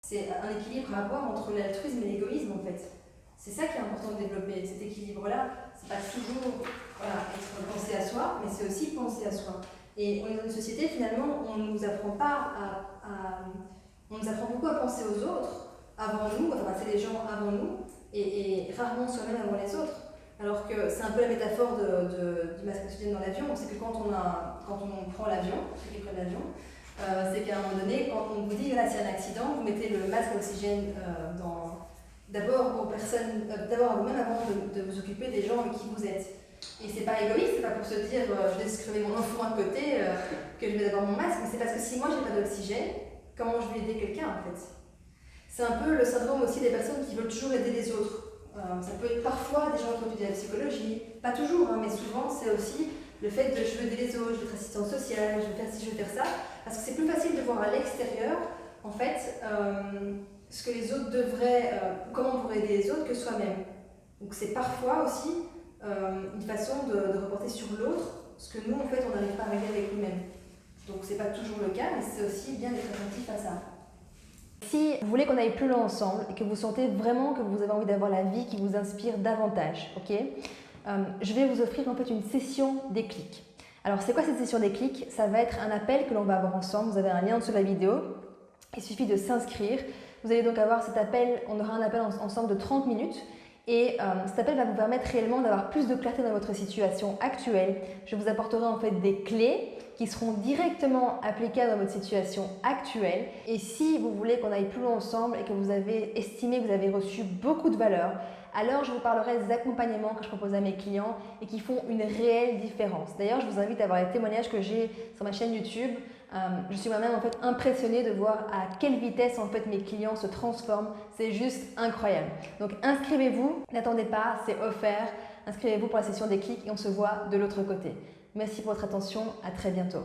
C'est un équilibre à avoir entre l'altruisme et l'égoïsme en fait. C'est ça qui est important de développer, cet équilibre-là. C'est pas toujours être pensé à soi, mais c'est aussi penser à soi. Et on est dans une société, finalement, on ne nous apprend pas on nous apprend beaucoup à penser aux autres avant nous, enfin c'est les gens avant nous, et rarement soi-même avant les autres. Alors que c'est un peu la métaphore du masque oxygène dans l'avion, c'est que quand on prend l'avion, ceux qui prennent l'avion, c'est qu'à un moment donné, quand on vous dit, là, s'il y a un accident, vous mettez le masque oxygène d'abord aux personnes, d'abord à vous-même avant de vous occuper des gens avec qui vous êtes. Et c'est pas égoïste, c'est pas pour se dire je laisse crever mon enfant à côté que je mets d'abord mon masque, mais c'est parce que si moi j'ai pas d'oxygène, comment je vais aider quelqu'un en fait? C'est un peu le syndrome aussi des personnes qui veulent toujours aider les autres. Ça peut être parfois des gens qui ont étudié la psychologie, pas toujours, hein, mais souvent c'est aussi le fait de je veux aider les autres, je veux être assistante sociale, je veux faire ci, je veux faire ça, parce que c'est plus facile de voir à l'extérieur en fait ce que les autres devraient, comment on pourrait aider les autres que soi-même. Donc c'est parfois aussi une façon de reporter sur l'autre ce que nous en fait on n'arrive pas à régler avec nous-mêmes. Donc c'est pas toujours le cas, mais c'est aussi bien d'être attentif à ça. Si vous voulez qu'on aille plus loin ensemble et que vous sentez vraiment que vous avez envie d'avoir la vie qui vous inspire davantage, ok, je vais vous offrir en fait une session déclic. Alors c'est quoi cette session déclic? Ça va être un appel que l'on va avoir ensemble. Vous avez un lien en dessous de la vidéo. Il suffit de s'inscrire. Vous allez donc avoir cet appel, on aura un appel ensemble de 30 minutes. Et cet appel va vous permettre réellement d'avoir plus de clarté dans votre situation actuelle. Je vous apporterai en fait des clés qui seront directement applicables dans votre situation actuelle. Et si vous voulez qu'on aille plus loin ensemble et que vous avez estimé que vous avez reçu beaucoup de valeur, alors je vous parlerai des accompagnements que je propose à mes clients et qui font une réelle différence. D'ailleurs, je vous invite à voir les témoignages que j'ai sur ma chaîne YouTube. Je suis moi-même en fait impressionnée de voir à quelle vitesse en fait mes clients se transforment. C'est juste incroyable. Donc inscrivez-vous, n'attendez pas, c'est offert. Inscrivez-vous pour la session déclic et on se voit de l'autre côté. Merci pour votre attention, à très bientôt.